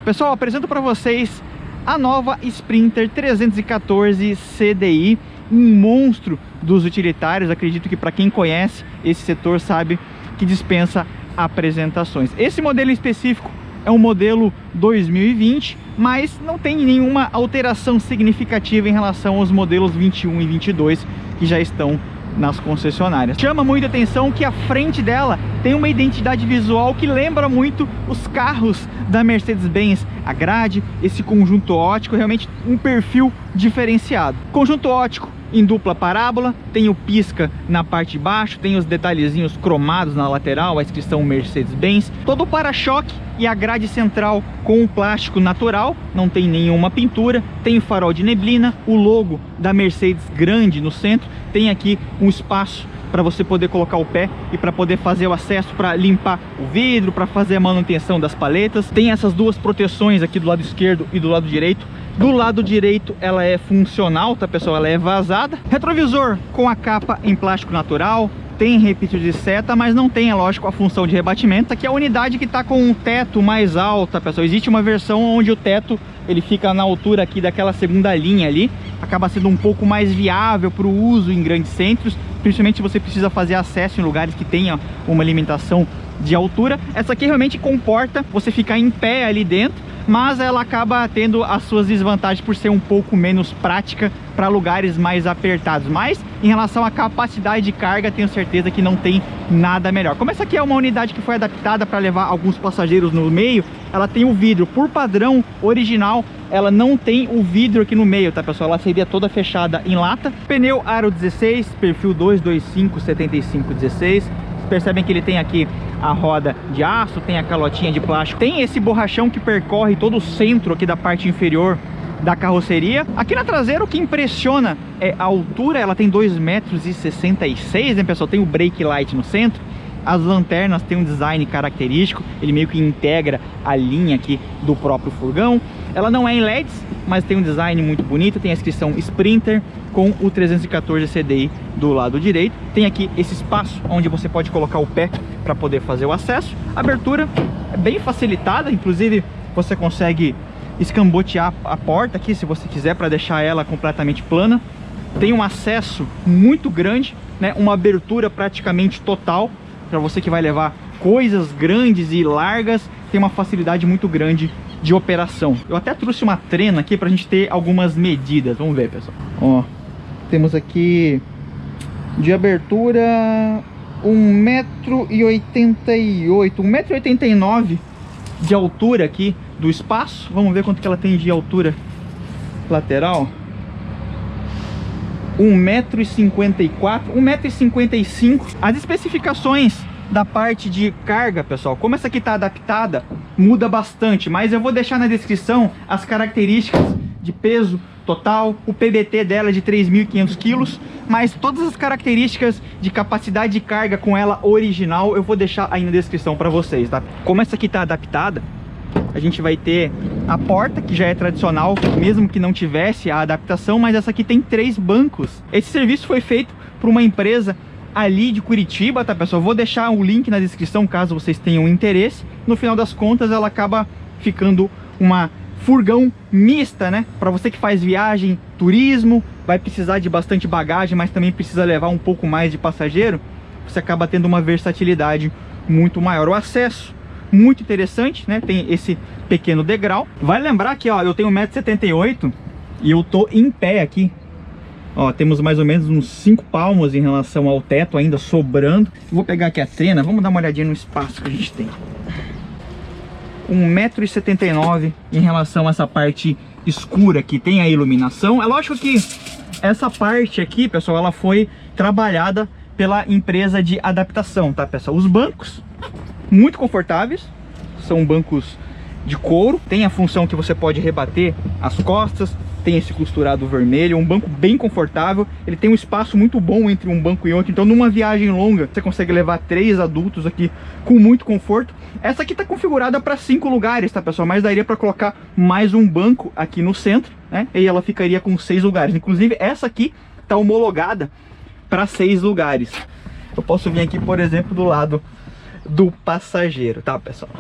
Pessoal, apresento para vocês a nova Sprinter 314 CDI, um monstro dos utilitários. Acredito que para quem conhece esse setor sabe que dispensa apresentações. Esse modelo em específico é um modelo 2020, mas não tem nenhuma alteração significativa em relação aos modelos 21 e 22 que já estão nas concessionárias. Chama muita atenção que a frente dela tem uma identidade visual que lembra muito os carros da Mercedes-Benz. A grade, esse conjunto óptico, realmente um perfil diferenciado. Conjunto óptico em dupla parábola, tem o pisca na parte de baixo, tem os detalhezinhos cromados na lateral, a inscrição Mercedes-Benz, todo o para-choque e a grade central com o plástico natural, não tem nenhuma pintura, tem o farol de neblina, o logo da Mercedes grande no centro, tem aqui um espaço para você poder colocar o pé e para poder fazer o acesso para limpar o vidro, para fazer a manutenção das paletas. Tem essas duas proteções aqui do lado esquerdo e do lado direito. Do lado direito ela é funcional, tá pessoal? Ela é vazada. Retrovisor com a capa em plástico natural. Tem repetir de seta, mas não tem, é lógico, a função de rebatimento. Aqui é a unidade que está com um teto mais alto, tá, pessoal? Existe uma versão onde o teto ele fica na altura aqui daquela segunda linha ali. Acaba sendo um pouco mais viável para o uso em grandes centros, principalmente se você precisa fazer acesso em lugares que tenha uma limitação de altura. Essa aqui realmente comporta você ficar em pé ali dentro, mas ela acaba tendo as suas desvantagens por ser um pouco menos prática para lugares mais apertados. Mas em relação à capacidade de carga, tenho certeza que não tem nada melhor. Como essa aqui é uma unidade que foi adaptada para levar alguns passageiros no meio, ela tem o vidro por padrão original, ela não tem o vidro aqui no meio, tá pessoal? Ela seria toda fechada em lata. Pneu aro 16, perfil 225 75 16. Percebem que ele tem aqui a roda de aço, tem a calotinha de plástico, tem esse borrachão que percorre todo o centro aqui da parte inferior da carroceria. Aqui na traseira o que impressiona é a altura, ela tem 2,66 m, né pessoal? Tem o brake light no centro, as lanternas têm um design característico, ele meio que integra a linha aqui do próprio furgão. Ela não é em LEDs, mas tem um design muito bonito, tem a inscrição Sprinter com o 314 CDI do lado direito. Tem aqui esse espaço onde você pode colocar o pé para poder fazer o acesso. A abertura é bem facilitada, inclusive você consegue escambotear a porta aqui se você quiser, para deixar ela completamente plana. Tem um acesso muito grande, né? Uma abertura praticamente total para você que vai levar coisas grandes e largas. Tem uma facilidade muito grande de operação. Eu até trouxe uma trena aqui para a gente ter algumas medidas. Vamos ver, pessoal. Ó, temos aqui de abertura 1,88 m, 1,89 m de altura aqui do espaço. Vamos ver quanto que ela tem de altura lateral. 1,54 m, 1,55 m. As especificações da parte de carga, pessoal, como essa aqui está adaptada, muda bastante, mas eu vou deixar na descrição as características de peso total. O PBT dela é de 3.500 kg, mas todas as características de capacidade de carga com ela original eu vou deixar aí na descrição para vocês, tá? Como essa aqui está adaptada, a gente vai ter a porta, que já é tradicional, mesmo que não tivesse a adaptação, mas essa aqui tem 3 bancos. Esse serviço foi feito por uma empresa ali de Curitiba, tá pessoal? Vou deixar o link na descrição caso vocês tenham interesse. No final das contas ela acaba ficando uma furgão mista, né? Para você que faz viagem, turismo, vai precisar de bastante bagagem, mas também precisa levar um pouco mais de passageiro, você acaba tendo uma versatilidade muito maior. O acesso muito interessante, né? Tem esse pequeno degrau. Vai lembrar que, ó, eu tenho 1,78 m e eu tô em pé aqui. Ó, temos mais ou menos uns 5 palmos em relação ao teto ainda sobrando. Vou pegar aqui a trena, vamos dar uma olhadinha no espaço que a gente tem. 1,79 m em relação a essa parte escura aqui. Tem a iluminação. É lógico que essa parte aqui, pessoal, ela foi trabalhada pela empresa de adaptação, tá, pessoal? Os bancos muito confortáveis, são bancos de couro, tem a função que você pode rebater as costas, tem esse costurado vermelho, um banco bem confortável, ele tem um espaço muito bom entre um banco e outro, então numa viagem longa você consegue levar 3 adultos aqui com muito conforto. Essa aqui está configurada para 5 lugares, tá pessoal, mas daria para colocar mais um banco aqui no centro, né? E ela ficaria com 6 lugares, inclusive essa aqui está homologada para 6 lugares. Eu posso vir aqui, por exemplo, do lado do passageiro, tá, pessoal?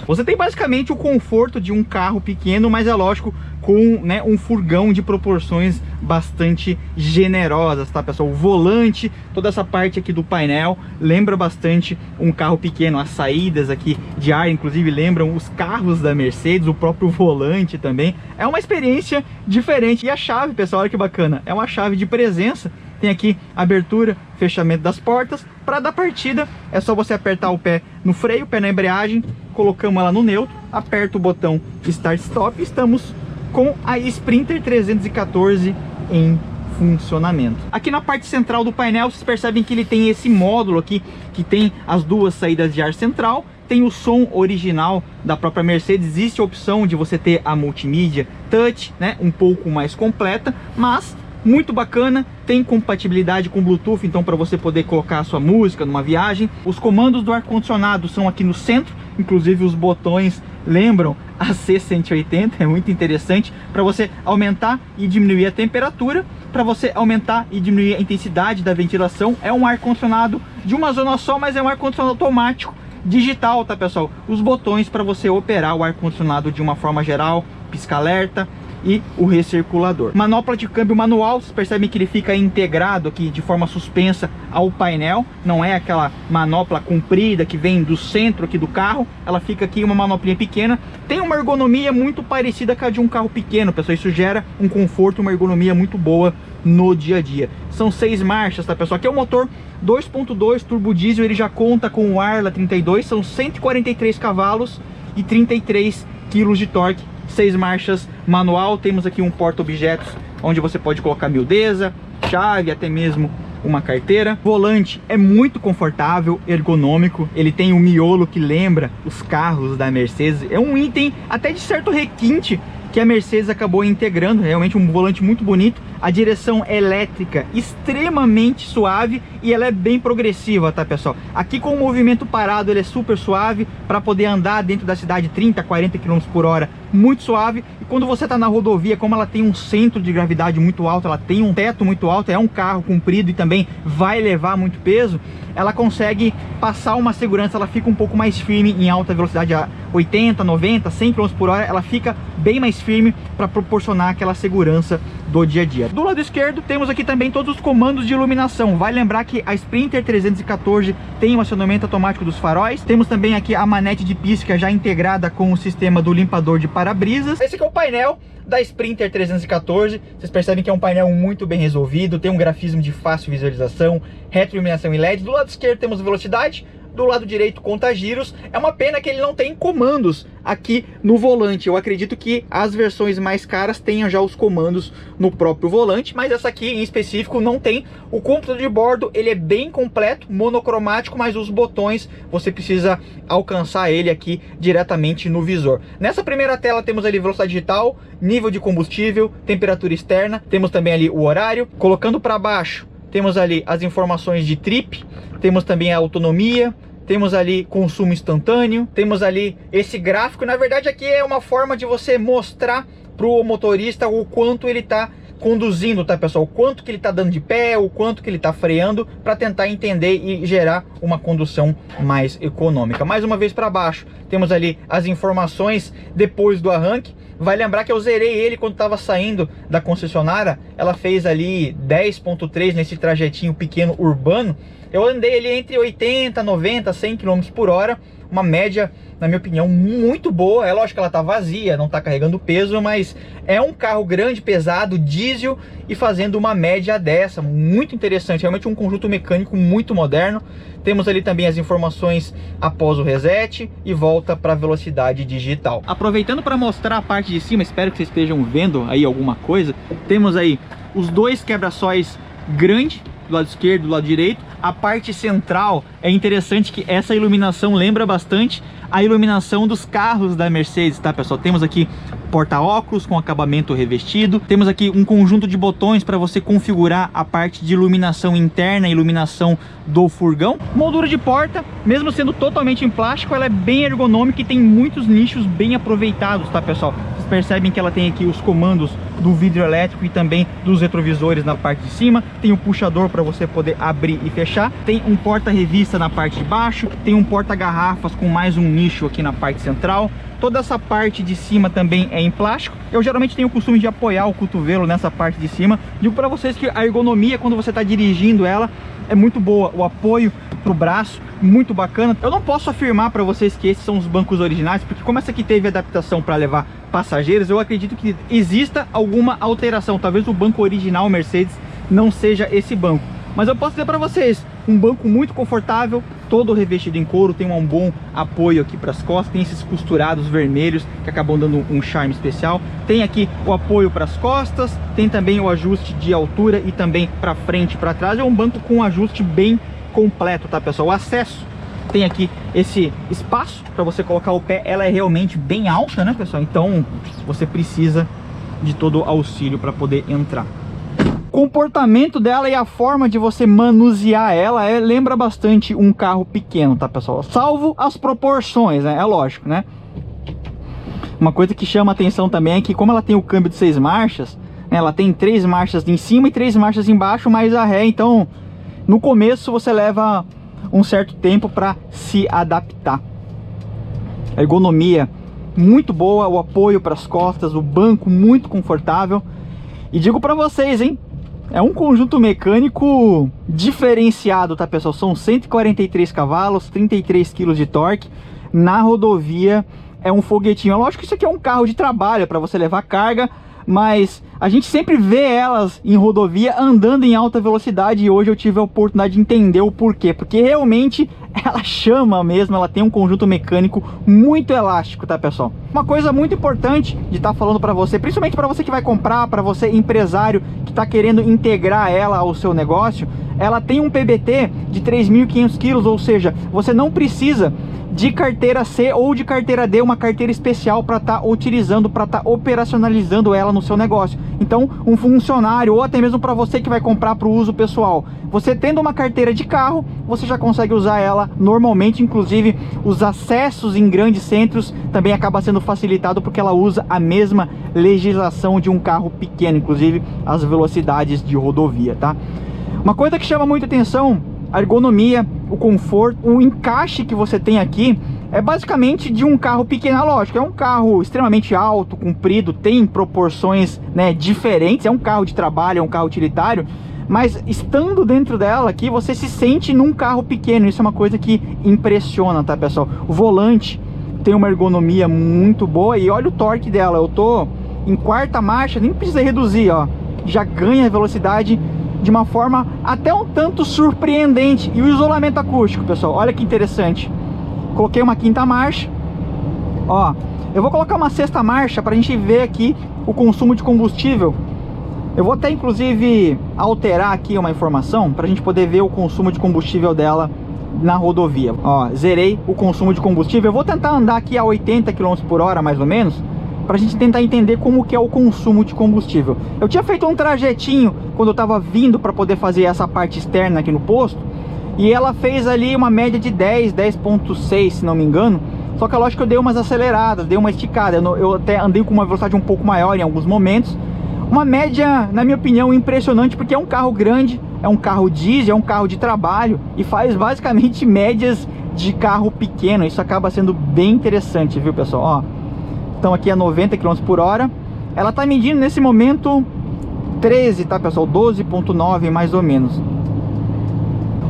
Você tem basicamente o conforto de um carro pequeno, mas é lógico, com, né, um furgão de proporções bastante generosas, tá, pessoal? O volante, toda essa parte aqui do painel lembra bastante um carro pequeno. As saídas aqui de ar, inclusive, lembram os carros da Mercedes, o próprio volante também. É uma experiência diferente. E a chave, pessoal, olha que bacana, é uma chave de presença. Tem aqui abertura, fechamento das portas. Para dar partida, é só você apertar o pé no freio, o pé na embreagem, colocamos ela no neutro, aperta o botão Start Stop e estamos com a Sprinter 314 em funcionamento. Aqui na parte central do painel, vocês percebem que ele tem esse módulo aqui, que tem as duas saídas de ar central, tem o som original da própria Mercedes. Existe a opção de você ter a multimídia touch, né, um pouco mais completa, mas muito bacana, tem compatibilidade com Bluetooth, então para você poder colocar a sua música numa viagem. Os comandos do ar-condicionado são aqui no centro, inclusive os botões lembram a C180, é muito interessante, para você aumentar e diminuir a temperatura, para você aumentar e diminuir a intensidade da ventilação. É um ar-condicionado de uma zona só, mas é um ar-condicionado automático, digital, tá, pessoal? Os botões para você operar o ar-condicionado de uma forma geral, pisca-alerta e o recirculador. Manopla de câmbio manual, vocês percebem que ele fica integrado aqui de forma suspensa ao painel, não é aquela manopla comprida que vem do centro aqui do carro, ela fica aqui uma manoplinha pequena. Tem uma ergonomia muito parecida com a de um carro pequeno, pessoal, isso gera um conforto, uma ergonomia muito boa no dia a dia. São 6 marchas, tá, pessoal? Aqui é o motor 2.2 turbo diesel, ele já conta com o Arla 32, são 143 cavalos e 33 kg de torque. 6 marchas manual. Temos aqui um porta-objetos onde você pode colocar miudeza, chave, até mesmo uma carteira. O volante é muito confortável, ergonômico. Ele tem um miolo que lembra os carros da Mercedes. É um item até de certo requinte que a Mercedes acabou integrando. Realmente um volante muito bonito. A direção elétrica extremamente suave e ela é bem progressiva, tá, pessoal? Aqui com o movimento parado ele é super suave, para poder andar dentro da cidade 30, 40 km por hora, muito suave. E quando você tá na rodovia, como ela tem um centro de gravidade muito alto, ela tem um teto muito alto, é um carro comprido e também vai levar muito peso, ela consegue passar uma segurança, ela fica um pouco mais firme em alta velocidade, a 80, 90, 100 km por hora, ela fica bem mais firme para proporcionar aquela segurança do dia a dia. Do lado esquerdo temos aqui também todos os comandos de iluminação. Vai lembrar que a Sprinter 314 tem o acionamento automático dos faróis. Temos também aqui a manete de pisca já integrada com o sistema do limpador de para-brisas. Esse aqui é o painel da Sprinter 314. Vocês percebem que é um painel muito bem resolvido, tem um grafismo de fácil visualização, retroiluminação em LED. Do lado esquerdo temos velocidade, do lado direito conta giros. É uma pena que ele não tem comandos aqui no volante. Eu acredito que as versões mais caras tenham já os comandos no próprio volante, mas essa aqui em específico não tem. O computador de bordo ele é bem completo, monocromático, mas os botões você precisa alcançar ele aqui diretamente no visor. Nessa primeira tela temos ali velocidade digital, nível de combustível, temperatura externa, temos também ali o horário. Colocando para baixo temos ali as informações de trip, temos também a autonomia, temos ali consumo instantâneo, temos ali esse gráfico. Na verdade aqui é uma forma de você mostrar para o motorista o quanto ele está conduzindo, tá, pessoal? O quanto que ele está dando de pé, o quanto que ele está freando, para tentar entender e gerar uma condução mais econômica. Mais uma vez para baixo temos ali as informações depois do arranque. Vai lembrar que eu zerei ele quando estava saindo da concessionária. Ela fez ali 10.3 nesse trajetinho pequeno urbano. Eu andei ali entre 80, 90, 100 km por hora. Uma média, na minha opinião, muito boa. É lógico que ela tá vazia, não tá carregando peso, mas é um carro grande, pesado, diesel, e fazendo uma média dessa, muito interessante. Realmente um conjunto mecânico muito moderno. Temos ali também as informações após o reset e volta para velocidade digital. Aproveitando para mostrar a parte de cima, espero que vocês estejam vendo aí alguma coisa. Temos aí os dois quebra-sóis grandes, do lado esquerdo e do lado direito. A parte central é interessante que essa iluminação lembra bastante a iluminação dos carros da Mercedes, tá, pessoal? Temos aqui porta-óculos com acabamento revestido. Temos aqui um conjunto de botões para você configurar a parte de iluminação interna e iluminação do furgão. Moldura de porta, mesmo sendo totalmente em plástico, ela é bem ergonômica e tem muitos nichos bem aproveitados, tá, pessoal? Vocês percebem que ela tem aqui os comandos do vidro elétrico e também dos retrovisores na parte de cima. Tem um puxador para você poder abrir e fechar. Tem um porta-revista na parte de baixo. Tem um porta-garrafas com mais um nicho aqui na parte central. Toda essa parte de cima também é em plástico. Eu geralmente tenho o costume de apoiar o cotovelo nessa parte de cima. Digo para vocês que a ergonomia, quando você está dirigindo ela, é muito boa. O apoio pro braço, muito bacana. Eu não posso afirmar para vocês que esses são os bancos originais, porque como essa aqui teve adaptação para levar passageiros, eu acredito que exista alguma alteração. Talvez o banco original Mercedes não seja esse banco. Mas eu posso dizer para vocês, um banco muito confortável, todo revestido em couro, tem um bom apoio aqui para as costas, tem esses costurados vermelhos que acabam dando um charme especial. Tem aqui o apoio para as costas, tem também o ajuste de altura e também para frente e para trás. É um banco com um ajuste bem completo, tá, pessoal? O acesso tem aqui esse espaço para você colocar o pé. Ela é realmente bem alta, né, pessoal? Então você precisa de todo auxílio para poder entrar. O comportamento dela e a forma de você manusear ela lembra bastante um carro pequeno, tá, pessoal? Salvo as proporções, né? É lógico, né? Uma coisa que chama atenção também é que, como ela tem o câmbio de 6 marchas, né, ela tem 3 marchas em cima e 3 marchas embaixo, mais a ré. Então, no começo você leva um certo tempo para se adaptar. A ergonomia muito boa, o apoio para as costas, o banco muito confortável. E digo para vocês, hein? É um conjunto mecânico diferenciado, tá, pessoal? São 143 cavalos, 33 kg de torque. Na rodovia é um foguetinho. Lógico que isso aqui é um carro de trabalho para você levar carga, mas a gente sempre vê elas em rodovia andando em alta velocidade, e hoje eu tive a oportunidade de entender o porquê. Porque realmente ela chama mesmo, ela tem um conjunto mecânico muito elástico, tá, pessoal? Uma coisa muito importante de estar falando para você, principalmente para você que vai comprar, para você empresário que está querendo integrar ela ao seu negócio, ela tem um PBT de 3.500 kg, ou seja, você não precisa de carteira C ou de carteira D, uma carteira especial para estar utilizando, para estar operacionalizando ela no seu negócio. Então, um funcionário ou até mesmo para você que vai comprar para o uso pessoal, você tendo uma carteira de carro, você já consegue usar ela normalmente. Inclusive, os acessos em grandes centros também acaba sendo facilitado porque ela usa a mesma legislação de um carro pequeno, inclusive as velocidades de rodovia, tá? Uma coisa que chama muita atenção, a ergonomia, o conforto, o encaixe que você tem aqui é basicamente de um carro pequeno. Lógico, é um carro extremamente alto, comprido, tem proporções, né, diferentes, é um carro de trabalho, é um carro utilitário, mas estando dentro dela aqui, você se sente num carro pequeno. Isso é uma coisa que impressiona, tá, pessoal? O volante tem uma ergonomia muito boa e olha o torque dela. Eu tô em 4ª marcha, nem precisa reduzir, ó, já ganha velocidade de uma forma até um tanto surpreendente. E o isolamento acústico, pessoal, olha que interessante. Coloquei uma 5ª marcha, ó, eu vou colocar uma 6ª marcha para a gente ver aqui o consumo de combustível. Eu vou até inclusive alterar aqui uma informação para a gente poder ver o consumo de combustível dela na rodovia. Ó, zerei o consumo de combustível. Eu vou tentar andar aqui a 80 km por hora mais ou menos, para a gente tentar entender como que é o consumo de combustível. Eu tinha feito um trajetinho quando eu estava vindo para poder fazer essa parte externa aqui no posto, e ela fez ali uma média de 10,6 se não me engano. Só que é lógico que eu dei umas aceleradas, dei uma esticada, eu até andei com uma velocidade um pouco maior em alguns momentos. Uma média, na minha opinião, impressionante, porque é um carro grande, é um carro diesel, é um carro de trabalho e faz basicamente médias de carro pequeno. Isso acaba sendo bem interessante, viu, pessoal? Ó, então aqui a 90 km por hora. Ela tá medindo nesse momento 13, tá, pessoal? 12,9 mais ou menos.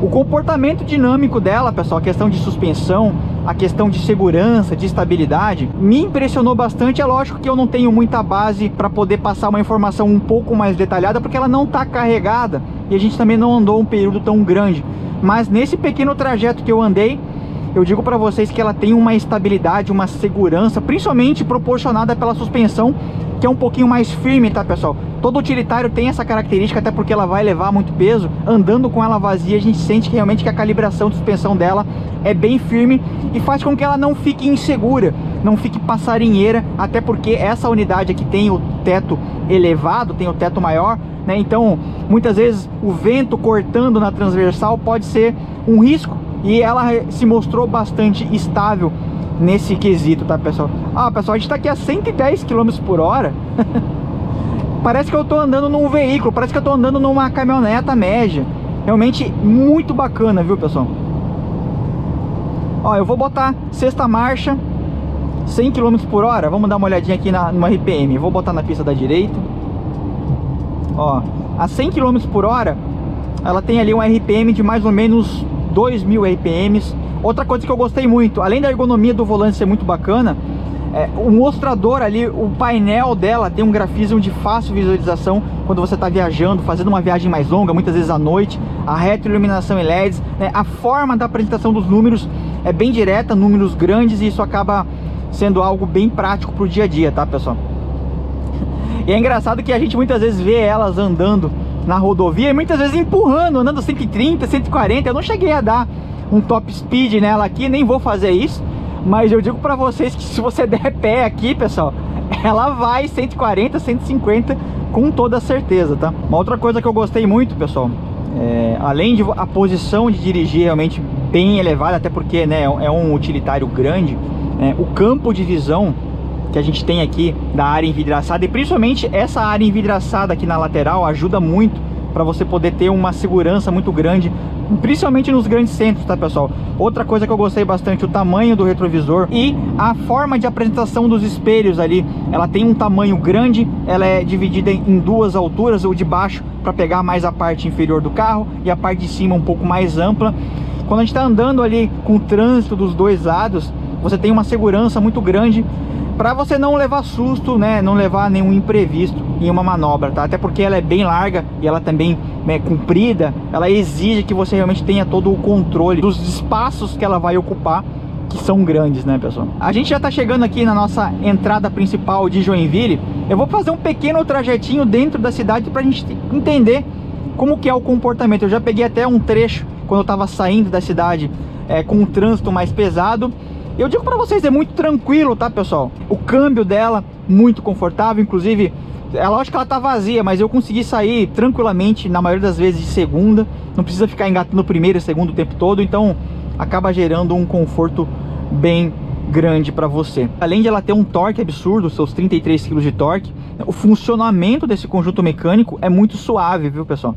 O comportamento dinâmico dela, pessoal, a questão de suspensão, a questão de segurança, de estabilidade, me impressionou bastante. É lógico que eu não tenho muita base para poder passar uma informação um pouco mais detalhada, porque ela não está carregada e a gente também não andou um período tão grande. Mas nesse pequeno trajeto que eu andei, eu digo para vocês que ela tem uma estabilidade, uma segurança, principalmente proporcionada pela suspensão, que é um pouquinho mais firme, tá, pessoal? Todo utilitário tem essa característica, até porque ela vai levar muito peso. Andando com ela vazia, a gente sente que realmente que a calibração de suspensão dela é bem firme e faz com que ela não fique insegura, não fique passarinheira, até porque essa unidade aqui tem o teto elevado, tem o teto maior, né? Então, muitas vezes o vento cortando na transversal pode ser um risco, e ela se mostrou bastante estável nesse quesito, tá, pessoal? Ah, pessoal, a gente tá aqui a 110 km por hora. Parece que eu tô andando num veículo, parece que eu tô andando numa caminhoneta média. Realmente muito bacana, viu, pessoal? Ó, eu vou botar sexta marcha, 100 km por hora. Vamos dar uma olhadinha aqui no RPM. Vou botar na pista da direita. Ó, a 100 km por hora, ela tem ali um RPM de mais ou menos 2.000 RPMs. Outra coisa que eu gostei muito, além da ergonomia do volante ser muito bacana, o mostrador ali, o painel dela tem um grafismo de fácil visualização quando você está viajando, fazendo uma viagem mais longa, muitas vezes à noite. A retroiluminação em LEDs, né? A forma da apresentação dos números é bem direta, números grandes, e isso acaba sendo algo bem prático para o dia a dia, tá, pessoal? E é engraçado que a gente muitas vezes vê elas andando na rodovia e muitas vezes empurrando, andando 130, 140. Eu não cheguei a dar um top speed nela aqui, nem vou fazer isso. Mas eu digo pra vocês que se você der pé aqui, pessoal, ela vai 140, 150 com toda certeza, tá? Uma outra coisa que eu gostei muito, pessoal, além de a posição de dirigir realmente bem elevada, até porque, né, é um utilitário grande, né, o campo de visão que a gente tem aqui da área envidraçada, e principalmente essa área envidraçada aqui na lateral, ajuda muito para você poder ter uma segurança muito grande, principalmente nos grandes centros, tá, pessoal? Outra coisa que eu gostei bastante, o tamanho do retrovisor e a forma de apresentação dos espelhos ali. Ela tem um tamanho grande, ela é dividida em duas alturas, o de baixo para pegar mais a parte inferior do carro e a parte de cima um pouco mais ampla. Quando a gente está andando ali com o trânsito dos dois lados, você tem uma segurança muito grande para você não levar susto, né, não levar nenhum imprevisto em uma manobra, tá? Até porque ela é bem larga e ela também é comprida, ela exige que você realmente tenha todo o controle dos espaços que ela vai ocupar, que são grandes, né, pessoal? A gente já tá chegando aqui na nossa entrada principal de Joinville. Eu vou fazer um pequeno trajetinho dentro da cidade pra gente entender como que é o comportamento. Eu já peguei até um trecho quando eu tava saindo da cidade com um trânsito mais pesado. Eu digo pra vocês, é muito tranquilo, tá, pessoal? O câmbio dela, muito confortável. Inclusive, é lógico que ela tá vazia, mas eu consegui sair tranquilamente, na maioria das vezes, de segunda. Não precisa ficar engatando primeiro e segundo o tempo todo. Então, acaba gerando um conforto bem grande pra você. Além de ela ter um torque absurdo, seus 33 kg de torque, o funcionamento desse conjunto mecânico é muito suave, viu, pessoal?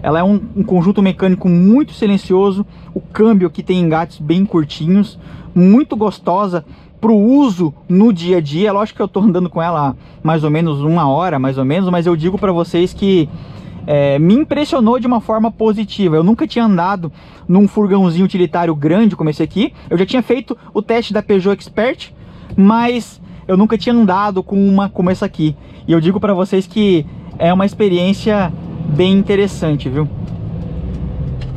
Ela é um conjunto mecânico muito silencioso. O câmbio aqui tem engates bem curtinhos, muito gostosa para o uso no dia a dia. Lógico que eu tô andando com ela há mais ou menos uma hora, mais ou menos, mas eu digo para vocês que me impressionou de uma forma positiva. Eu nunca tinha andado num furgãozinho utilitário grande como esse aqui. Eu já tinha feito o teste da Peugeot Expert, mas eu nunca tinha andado com uma como essa aqui. E eu digo para vocês que é uma experiência bem interessante, viu?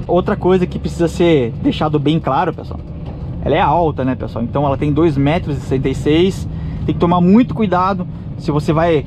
Outra coisa que precisa ser deixado bem claro, pessoal, ela é alta, né, pessoal? Então ela tem 2,66 metros. Tem que tomar muito cuidado se você vai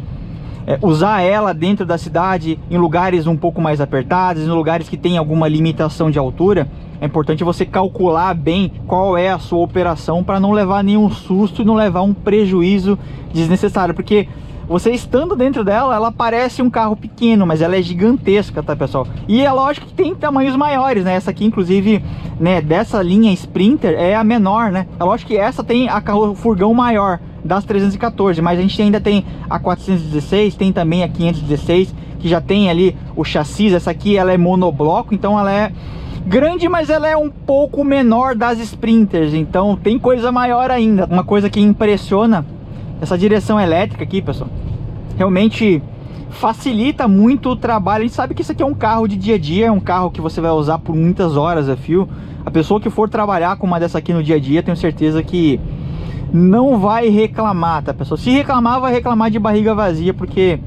usar ela dentro da cidade, em lugares um pouco mais apertados, em lugares que tem alguma limitação de altura. É importante você calcular bem qual é a sua operação para não levar nenhum susto e não levar um prejuízo desnecessário, porque você estando dentro dela, ela parece um carro pequeno, mas ela é gigantesca, tá, pessoal? E é lógico que tem tamanhos maiores, né? Essa aqui, inclusive, né, dessa linha Sprinter, é a menor, né? É lógico que essa tem o furgão maior das 314, mas a gente ainda tem a 416, tem também a 516, que já tem ali o chassi. Essa aqui, ela é monobloco, então ela é grande, mas ela é um pouco menor das Sprinters, então tem coisa maior ainda. Uma coisa que impressiona, essa direção elétrica aqui, pessoal, realmente facilita muito o trabalho. A gente sabe que isso aqui é um carro de dia a dia, é um carro que você vai usar por muitas horas a fio. A pessoa que for trabalhar com uma dessa aqui no dia a dia, tenho certeza que não vai reclamar, tá, pessoal? Se reclamar, vai reclamar de barriga vazia, porque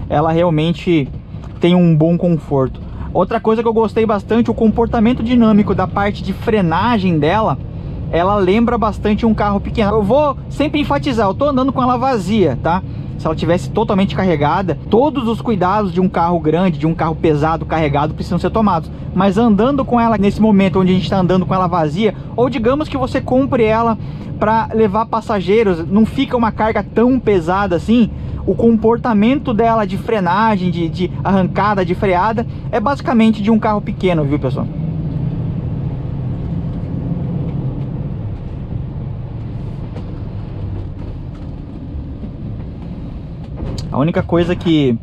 ela realmente tem um bom conforto. Outra coisa que eu gostei bastante, o comportamento dinâmico da parte de frenagem dela. Ela lembra bastante um carro pequeno. Eu vou sempre enfatizar, eu tô andando com ela vazia, tá? Se ela tivesse totalmente carregada, todos os cuidados de um carro grande, de um carro pesado, carregado, precisam ser tomados. Mas andando com ela nesse momento onde a gente está andando com ela vazia, ou digamos que você compre ela para levar passageiros, não fica uma carga tão pesada assim. O comportamento dela de frenagem, de arrancada, de freada, é basicamente de um carro pequeno, viu, pessoal? A única coisa que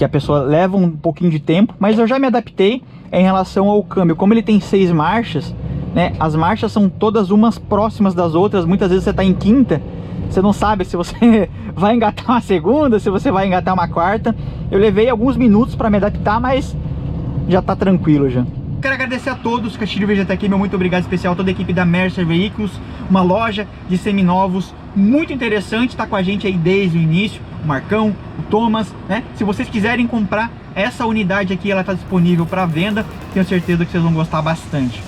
a pessoa leva um pouquinho de tempo, mas eu já me adaptei em relação ao câmbio. Como ele tem 6 marchas, né, as marchas são todas umas próximas das outras. Muitas vezes você está em quinta, você não sabe se você vai engatar uma segunda, se você vai engatar uma quarta. Eu levei alguns minutos para me adaptar, mas já tá tranquilo já. Quero agradecer a todos que assistiram o vídeo até aqui. Meu muito obrigado especial a toda a equipe da Mercer Veículos, uma loja de seminovos muito interessante, tá com a gente aí desde o início, o Marcão, o Thomas, né? Se vocês quiserem comprar essa unidade aqui, ela está disponível para venda, tenho certeza que vocês vão gostar bastante.